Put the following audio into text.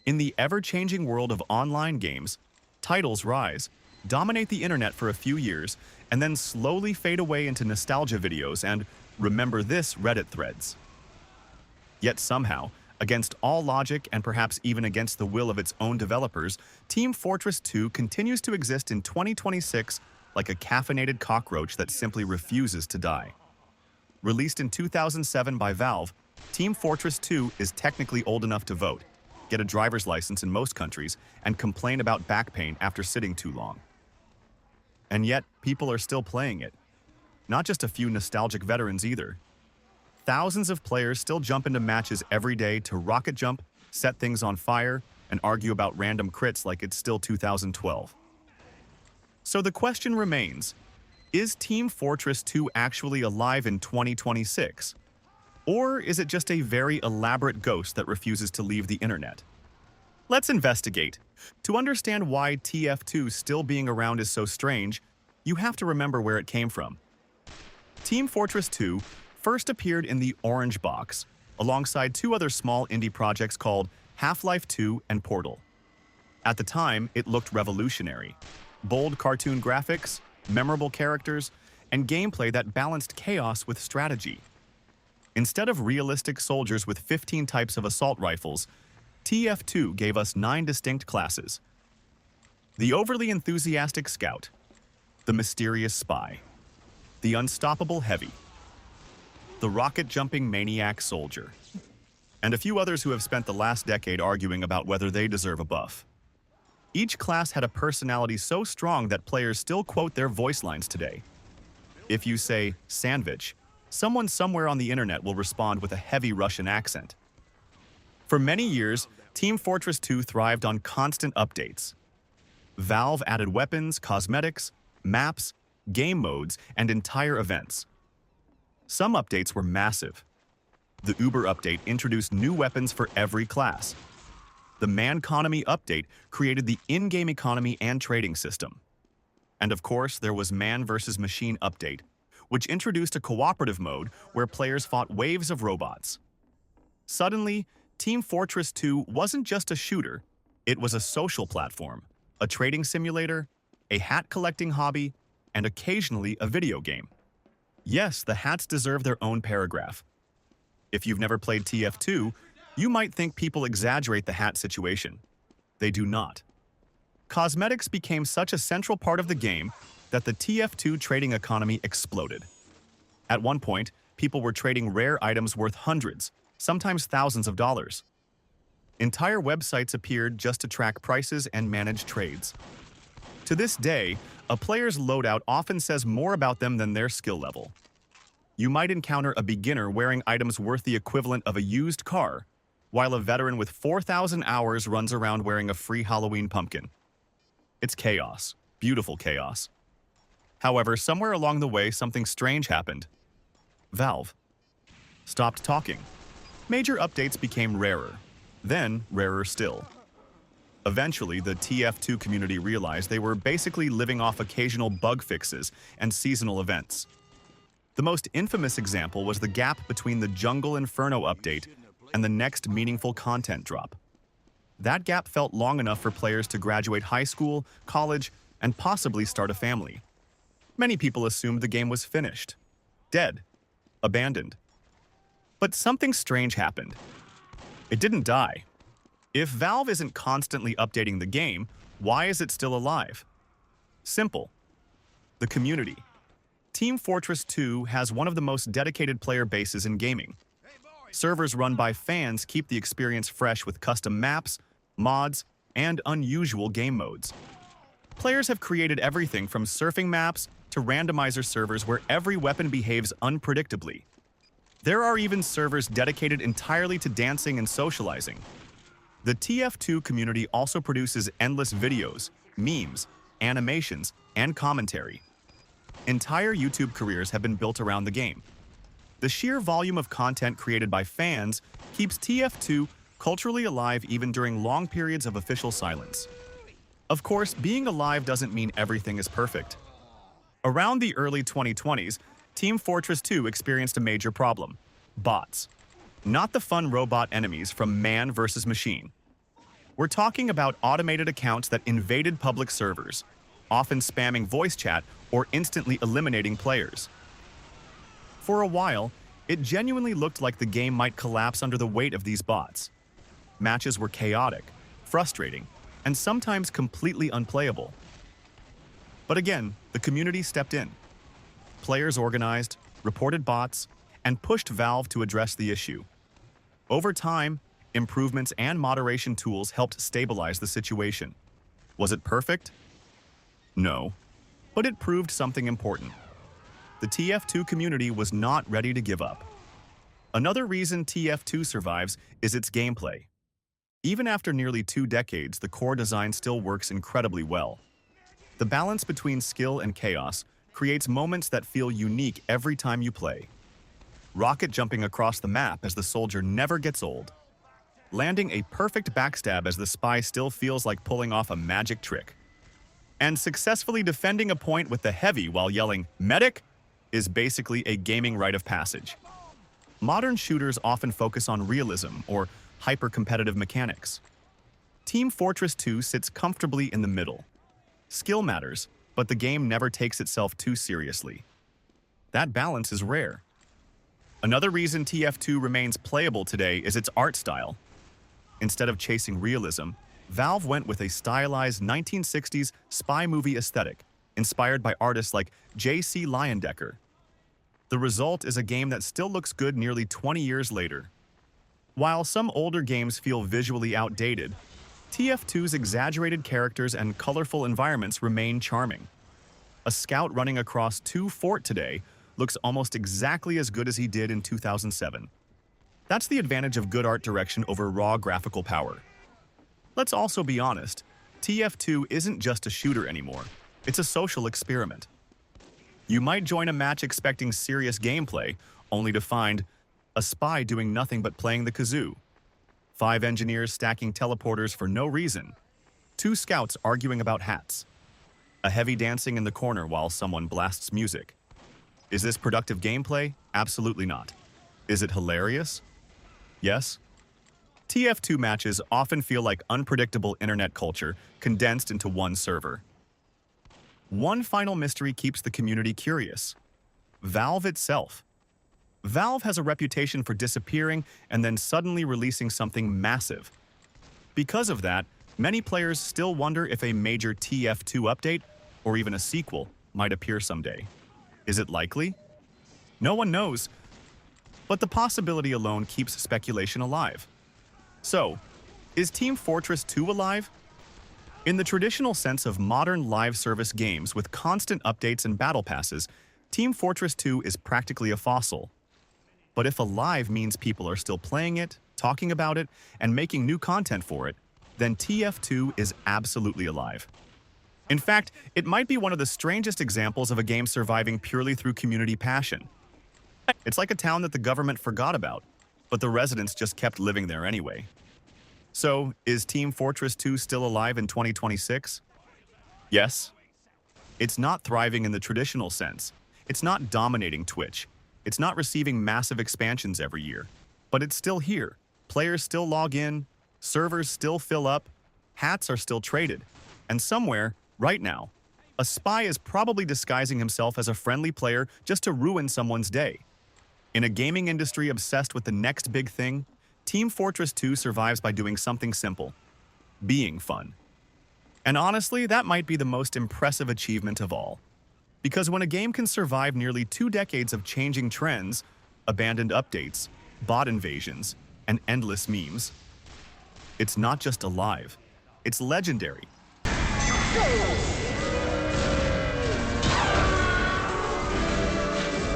In the ever-changing world of online games, titles rise, dominate the internet for a few years, and then slowly fade away into nostalgia videos and remember this Reddit threads. Yet somehow, against all logic and perhaps even against the will of its own developers, Team Fortress 2 continues to exist in 2026 like a caffeinated cockroach that simply refuses to die. Released in 2007 by Valve, Team Fortress 2 is technically old enough to vote, get a driver's license in most countries, and complain about back pain after sitting too long. And yet, people are still playing it. Not just a few nostalgic veterans either. Thousands of players still jump into matches every day to rocket jump, set things on fire, and argue about random crits like it's still 2012. So the question remains, is Team Fortress 2 actually alive in 2026? Or is it just a very elaborate ghost that refuses to leave the internet? Let's investigate. To understand why TF2 still being around is so strange, you have to remember where it came from. Team Fortress 2 first appeared in the Orange Box, alongside two other small indie projects called Half-Life 2 and Portal. At the time, it looked revolutionary. Bold cartoon graphics, memorable characters, and gameplay that balanced chaos with strategy. Instead of realistic soldiers with 15 types of assault rifles, TF2 gave us 9 distinct classes. The overly enthusiastic scout, the mysterious spy, the unstoppable heavy, the rocket-jumping maniac soldier, and a few others who have spent the last decade arguing about whether they deserve a buff. Each class had a personality so strong that players still quote their voice lines today. If you say, "sandwich," someone somewhere on the internet will respond with a heavy Russian accent. For many years, Team Fortress 2 thrived on constant updates. Valve added weapons, cosmetics, maps, game modes, and entire events. Some updates were massive. The Uber update introduced new weapons for every class. The Man-Economy update created the in-game economy and trading system. And of course, there was Man vs. Machine update, which introduced a cooperative mode where players fought waves of robots. Suddenly, Team Fortress 2 wasn't just a shooter, it was a social platform, a trading simulator, a hat-collecting hobby, and occasionally a video game. Yes, the hats deserve their own paragraph. If you've never played TF2, you might think people exaggerate the hat situation. They do not. Cosmetics became such a central part of the game that the TF2 trading economy exploded. At one point, people were trading rare items worth hundreds, sometimes thousands of dollars. Entire websites appeared just to track prices and manage trades. To this day, a player's loadout often says more about them than their skill level. You might encounter a beginner wearing items worth the equivalent of a used car, while a veteran with 4,000 hours runs around wearing a free Halloween pumpkin. It's chaos, beautiful chaos. However, somewhere along the way, something strange happened. Valve stopped talking. Major updates became rarer, then rarer still. Eventually, the TF2 community realized they were basically living off occasional bug fixes and seasonal events. The most infamous example was the gap between the Jungle Inferno update and the next meaningful content drop. That gap felt long enough for players to graduate high school, college, and possibly start a family. Many people assumed the game was finished, dead, abandoned. But something strange happened. It didn't die. If Valve isn't constantly updating the game, why is it still alive? Simple. The community. Team Fortress 2 has one of the most dedicated player bases in gaming. Servers run by fans keep the experience fresh with custom maps, mods, and unusual game modes. Players have created everything from surfing maps to randomizer servers where every weapon behaves unpredictably. There are even servers dedicated entirely to dancing and socializing. The TF2 community also produces endless videos, memes, animations, and commentary. Entire YouTube careers have been built around the game. The sheer volume of content created by fans keeps TF2 culturally alive even during long periods of official silence. Of course, being alive doesn't mean everything is perfect. Around the early 2020s, Team Fortress 2 experienced a major problem: bots. Not the fun robot enemies from Man vs. Machine. We're talking about automated accounts that invaded public servers, often spamming voice chat or instantly eliminating players. For a while, it genuinely looked like the game might collapse under the weight of these bots. Matches were chaotic, frustrating, and sometimes completely unplayable. But again, the community stepped in. Players organized, reported bots, and pushed Valve to address the issue. Over time, improvements and moderation tools helped stabilize the situation. Was it perfect? No, but it proved something important. The TF2 community was not ready to give up. Another reason TF2 survives is its gameplay. Even after nearly 2 decades, the core design still works incredibly well. The balance between skill and chaos creates moments that feel unique every time you play. Rocket jumping across the map as the soldier never gets old. Landing a perfect backstab as the spy still feels like pulling off a magic trick. And successfully defending a point with the heavy while yelling, "Medic!" is basically a gaming rite of passage. Modern shooters often focus on realism or hyper-competitive mechanics. Team Fortress 2 sits comfortably in the middle. Skill matters, but the game never takes itself too seriously. That balance is rare. Another reason TF2 remains playable today is its art style. Instead of chasing realism, Valve went with a stylized 1960s spy movie aesthetic, inspired by artists like J.C. Leyendecker. The result is a game that still looks good nearly 20 years later. While some older games feel visually outdated, TF2's exaggerated characters and colorful environments remain charming. A scout running across 2 fort today looks almost exactly as good as he did in 2007. That's the advantage of good art direction over raw graphical power. Let's also be honest, TF2 isn't just a shooter anymore, it's a social experiment. You might join a match expecting serious gameplay, only to find a spy doing nothing but playing the kazoo, 5 engineers stacking teleporters for no reason, 2 scouts arguing about hats, a heavy dancing in the corner while someone blasts music. Is this productive gameplay? Absolutely not. Is it hilarious? Yes. TF2 matches often feel like unpredictable internet culture condensed into one server. One final mystery keeps the community curious: Valve itself. Valve has a reputation for disappearing and then suddenly releasing something massive. Because of that, many players still wonder if a major TF2 update, or even a sequel, might appear someday. Is it likely? No one knows, but the possibility alone keeps speculation alive. So, is Team Fortress 2 alive? In the traditional sense of modern live service games with constant updates and battle passes, Team Fortress 2 is practically a fossil. But if alive means people are still playing it, talking about it, and making new content for it, then TF2 is absolutely alive. In fact, it might be one of the strangest examples of a game surviving purely through community passion. It's like a town that the government forgot about, but the residents just kept living there anyway. So, is Team Fortress 2 still alive in 2026? Yes. It's not thriving in the traditional sense. It's not dominating Twitch. It's not receiving massive expansions every year. But it's still here. Players still log in, servers still fill up, hats are still traded. And somewhere, right now, a spy is probably disguising himself as a friendly player just to ruin someone's day. In a gaming industry obsessed with the next big thing, Team Fortress 2 survives by doing something simple: being fun. And honestly, that might be the most impressive achievement of all. Because when a game can survive nearly 2 decades of changing trends, abandoned updates, bot invasions, and endless memes, it's not just alive, it's legendary.